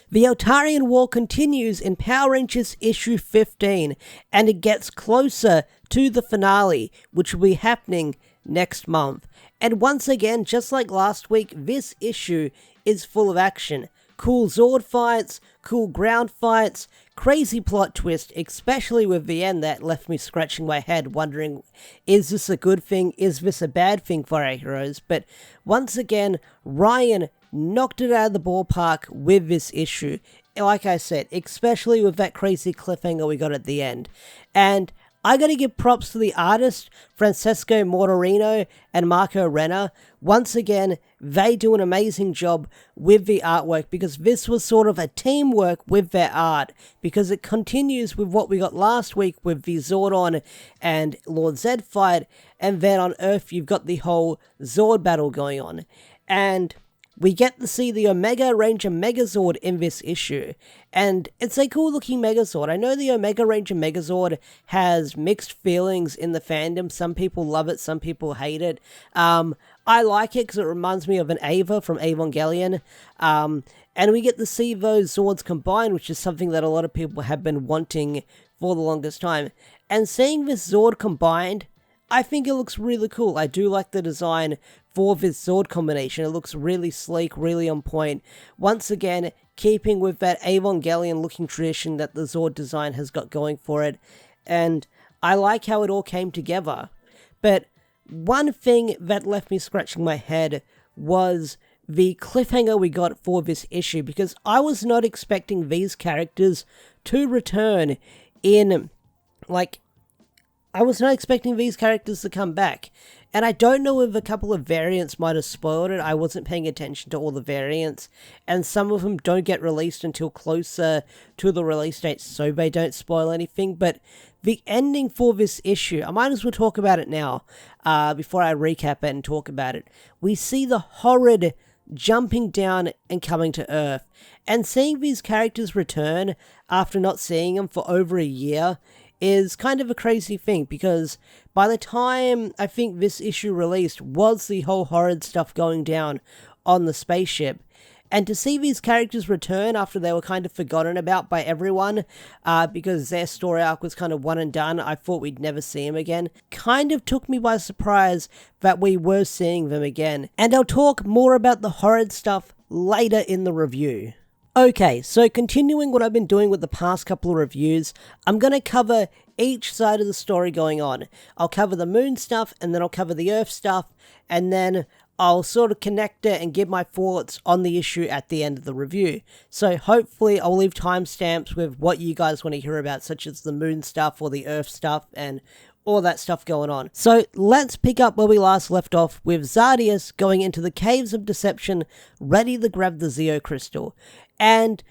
The Eltarian War continues in Power Rangers issue 15, and it gets closer to the finale, which will be happening next month. And once again, just like last week, this issue is full of action. Cool Zord fights, cool ground fights, crazy plot twist, especially with the end that left me scratching my head wondering, is this a good thing, is this a bad thing for our heroes? But once again, Ryan knocked it out of the ballpark with this issue. Like I said, especially with that crazy cliffhanger we got at the end. And I gotta give props to the artist, Francesco Mortarino and Marco Renner. Once again, they do an amazing job with the artwork because this was sort of a teamwork with their art, because it continues with what we got last week with the Zordon and Lord Zedd fight, and then on Earth you've got the whole Zord battle going on. And we get to see the Omega Ranger Megazord in this issue, and it's a cool looking Megazord. I know the Omega Ranger Megazord has mixed feelings in the fandom. Some people love it, some people hate it. I like it because it reminds me of an Ava from Evangelion, and we get to see those Zords combined, which is something that a lot of people have been wanting for the longest time. And seeing this Zord combined, I think it looks really cool. I do like the design for this Zord combination. It looks really sleek, really on point. Once again, keeping with that Evangelion looking tradition that the Zord design has got going for it. And I like how it all came together. But one thing that left me scratching my head was the cliffhanger we got for this issue, because I was not expecting these characters to return in, I was not expecting these characters to come back. And I don't know if a couple of variants might have spoiled it. I wasn't paying attention to all the variants, and some of them don't get released until closer to the release date, so they don't spoil anything. But the ending for this issue, I might as well talk about it now, before I recap it and talk about it. We see the Horrid jumping down and coming to Earth, and seeing these characters return after not seeing them for over a year is kind of a crazy thing, because by the time I think this issue released was the whole Horrid stuff going down on the spaceship. And to see these characters return after they were kind of forgotten about by everyone, because their story arc was kind of one and done, I thought we'd never see them again, kind of took me by surprise that we were seeing them again. And I'll talk more about the Horrid stuff later in the review. Okay, so continuing what I've been doing with the past couple of reviews, I'm going to cover each side of the story going on. I'll cover the moon stuff, and then I'll cover the Earth stuff, and then I'll sort of connect it and give my thoughts on the issue at the end of the review. So hopefully I'll leave timestamps with what you guys want to hear about, such as the moon stuff or the Earth stuff and all that stuff going on. So let's pick up where we last left off with Zardius going into the Caves of Deception, ready to grab the Zeo Crystal. And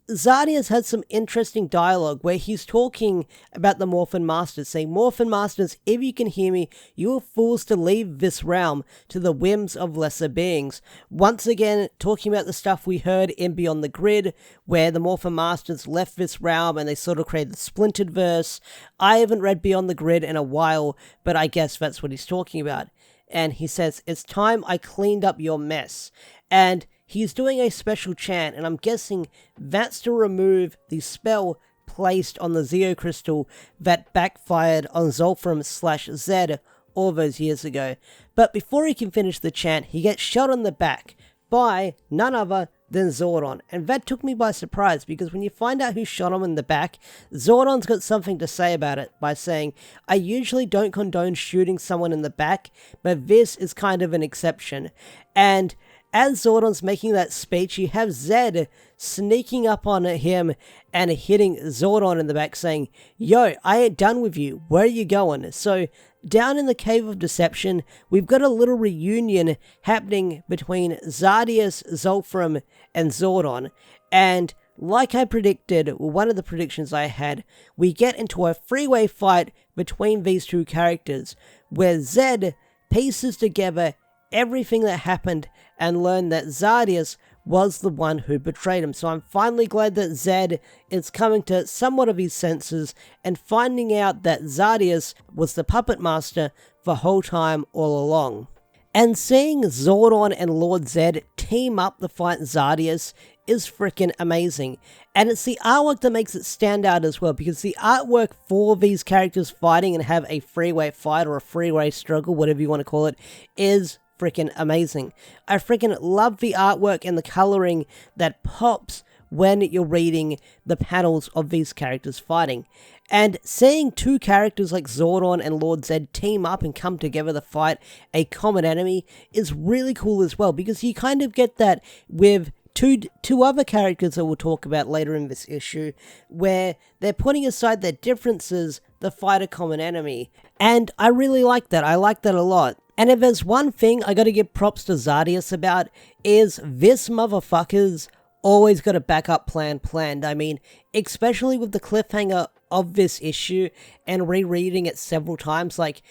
Zardius had some interesting dialogue where he's talking about the Morphin Masters, saying, "Morphin Masters, if you can hear me, you are fools to leave this realm to the whims of lesser beings." Once again, talking about the stuff we heard in Beyond the Grid, where the Morphin Masters left this realm and they sort of created the Splintered Verse. I haven't read Beyond the Grid in a while, but I guess that's what he's talking about. And he says, "It's time I cleaned up your mess." And he's doing a special chant, and I'm guessing that's to remove the spell placed on the Zeo Crystal that backfired on Zolfram/Zedd all those years ago. But before he can finish the chant, he gets shot on the back by none other than Zordon. And that took me by surprise, because when you find out who shot him in the back, Zordon's got something to say about it by saying, "I usually don't condone shooting someone in the back, but this is kind of an exception." And as Zordon's making that speech, you have Zedd sneaking up on him and hitting Zordon in the back, saying, "Yo, I ain't done with you. Where are you going?" So down in the Cave of Deception, we've got a little reunion happening between Zardius, Zolfram, and Zordon. And like I predicted, one of the predictions I had, we get into a freeway fight between these two characters, where Zedd pieces together everything that happened and learn that Zardius was the one who betrayed him. So I'm finally glad that Zedd is coming to somewhat of his senses and finding out that Zardius was the puppet master the whole time all along. And seeing Zordon and Lord Zedd team up to fight Zardius is freaking amazing. And it's the artwork that makes it stand out as well, because the artwork for these characters fighting and have a freeway fight or a freeway struggle, whatever you want to call it, is freaking amazing. I freaking love the artwork and the coloring that pops when you're reading the panels of these characters fighting. And seeing two characters like Zordon and Lord Zedd team up and come together to fight a common enemy is really cool as well, because you kind of get that with two other characters that we'll talk about later in this issue, where they're putting aside their differences to fight a common enemy. And I really like that. I like that a lot. And if there's one thing I gotta give props to Zardius about, is this motherfucker's always got a backup plan planned. I mean, especially with the cliffhanger of this issue and rereading it several times, like,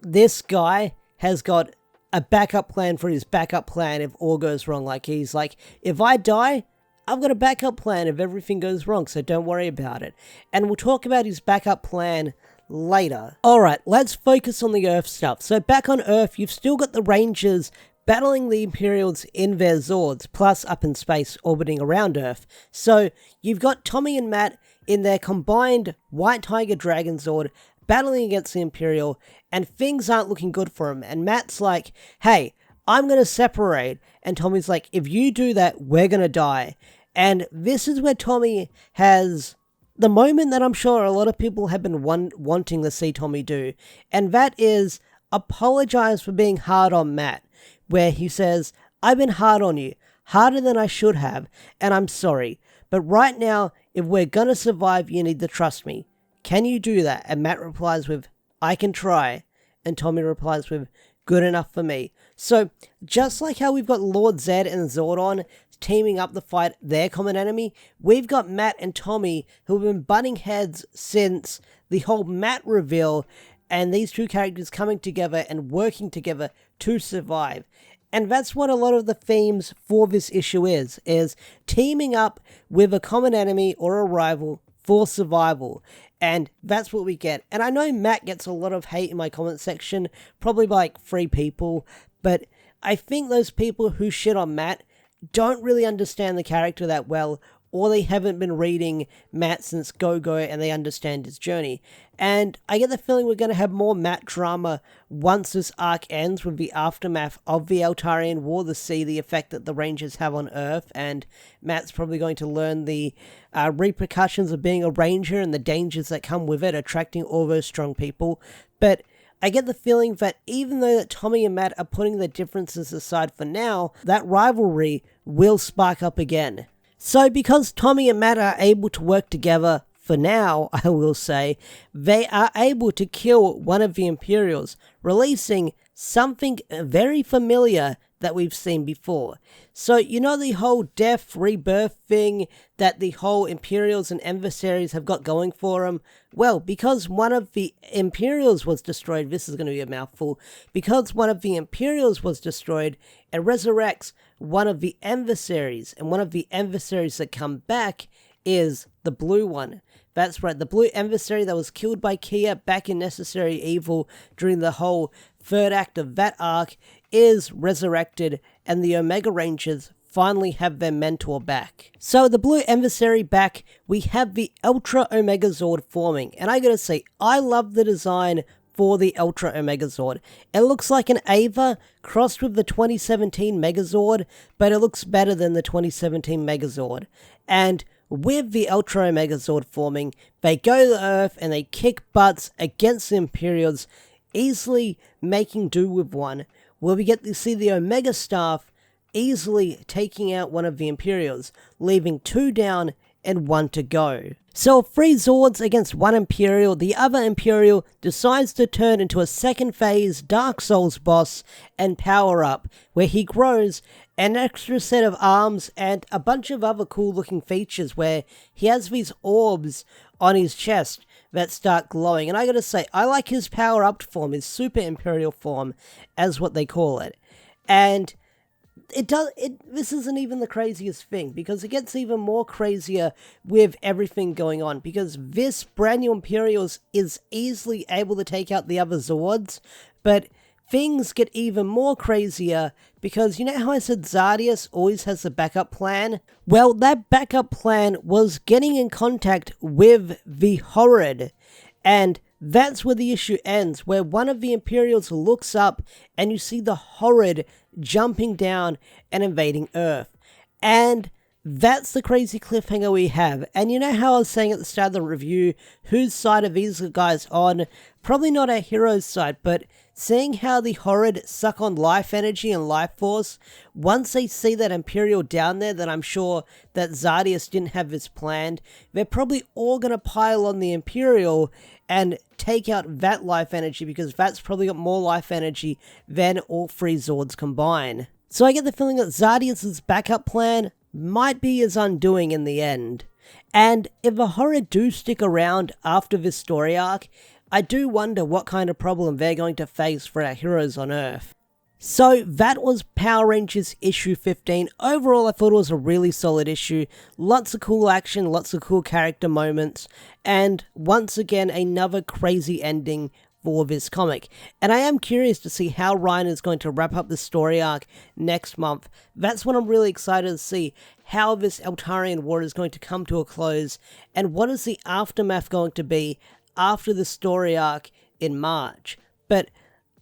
this guy has got a backup plan for his backup plan if all goes wrong. Like, he's like, if I die, I've got a backup plan if everything goes wrong, so don't worry about it. And we'll talk about his backup plan later. Alright, let's focus on the Earth stuff. So back on Earth, you've still got the Rangers battling the Imperials in their Zords, plus up in space orbiting around Earth. So you've got Tommy and Matt in their combined White Tiger Dragon Zord battling against the Imperial, and things aren't looking good for him. And Matt's like, hey, I'm going to separate. And Tommy's like, if you do that, we're going to die. And this is where Tommy has the moment that I'm sure a lot of people have been wanting to see Tommy do. And that is apologize for being hard on Matt, where he says, I've been hard on you, harder than I should have, and I'm sorry. But right now, if we're gonna survive, you need to trust me. Can you do that? And Matt replies with, I can try. And Tommy replies with, good enough for me. So, just like how we've got Lord Zedd and Zordon teaming up to fight their common enemy, we've got Matt and Tommy who have been butting heads since the whole Matt reveal, and these two characters coming together and working together to survive. And that's what a lot of the themes for this issue is teaming up with a common enemy or a rival for survival. And that's what we get. And I know Matt gets a lot of hate in my comment section, probably by like 3 people, but I think those people who shit on Matt don't really understand the character that well, or they haven't been reading Matt since Go-Go and they understand his journey. And I get the feeling we're going to have more Matt drama once this arc ends, with the aftermath of the Eltarian War, to see the effect that the Rangers have on Earth, and Matt's probably going to learn the repercussions of being a Ranger and the dangers that come with it, attracting all those strong people. But I get the feeling that even though that Tommy and Matt are putting their differences aside for now, that rivalry will spark up again. So because Tommy and Matt are able to work together for now, I will say, they are able to kill one of the Imperials, releasing something very familiar that we've seen before. So, you know the whole death, rebirth thing that the whole Imperials and adversaries have got going for them? Well, because one of the Imperials was destroyed, this is going to be a mouthful, because one of the Imperials was destroyed, it resurrects one of the adversaries, and one of the adversaries that come back is the blue one. That's right, the blue adversary that was killed by Kia back in Necessary Evil during the whole third act of that arc is resurrected, and the Omega Rangers finally have their mentor back. So the blue adversary back, we have the Ultra OmegaZord forming, and I gotta say, I love the design for the Ultra OmegaZord. It looks like an Ava crossed with the 2017 Megazord, but it looks better than the 2017 Megazord. And with the Ultra OmegaZord forming, they go to Earth and they kick butts against the Imperials, easily making do with one, where we get to see the Omega Staff easily taking out one of the Imperials, leaving 2 down and 1 to go. So 3 Zords against 1 Imperial, the other Imperial decides to turn into a second phase Dark Souls boss and power up, where he grows an extra set of arms and a bunch of other cool looking features, where he has these orbs on his chest that start glowing. And I gotta say, I like his power up form, his Super Imperial form, as what they call it. And this isn't even the craziest thing, because it gets even more crazier with everything going on, because this brand new Imperials is easily able to take out the other Zords, but things get even more crazier because you know how I said Zardius always has a backup plan? Well, that backup plan was getting in contact with the Horrid, and that's where the issue ends, where one of the Imperials looks up and you see the Horrid jumping down and invading Earth. And that's the crazy cliffhanger we have. And you know how I was saying at the start of the review, whose side are these guys on? Probably not our hero's side, but seeing how the Horrid suck on life energy and life force, once they see that Imperial down there, that I'm sure that Zardius didn't have this planned, they're probably all going to pile on the Imperial and take out that life energy, because that's probably got more life energy than all three Zords combine. So I get the feeling that Zardius' backup plan might be his undoing in the end. And if the Horrid do stick around after this story arc, I do wonder what kind of problem they're going to face for our heroes on Earth. So that was Power Rangers issue 15. Overall, I thought it was a really solid issue. Lots of cool action, lots of cool character moments, and once again, another crazy ending for this comic. And I am curious to see how Ryan is going to wrap up the story arc next month. That's what I'm really excited to see, how this Eltarian War is going to come to a close, and what is the aftermath going to be after the story arc in March. But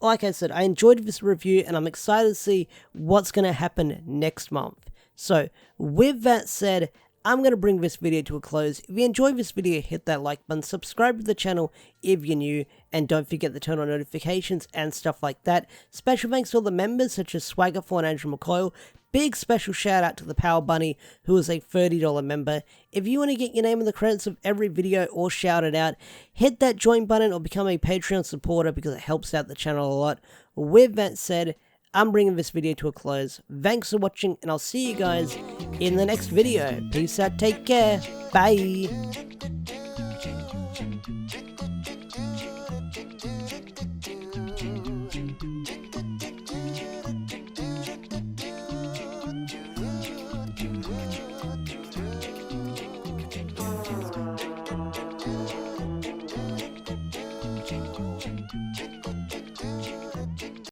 like I said, I enjoyed this review and I'm excited to see what's going to happen next month. So with that said, I'm going to bring this video to a close. If you enjoyed this video, hit that like button, subscribe to the channel if you're new, and don't forget to turn on notifications and stuff like that. Special thanks to all the members such as Swagger4 and Andrew McCoyle. Big special shout out to the Power Bunny, who is a $30 member. If you want to get your name in the credits of every video or shout it out, hit that join button or become a Patreon supporter because it helps out the channel a lot. With that said, I'm bringing this video to a close. Thanks for watching, and I'll see you guys in the next video. Peace out, take care, bye!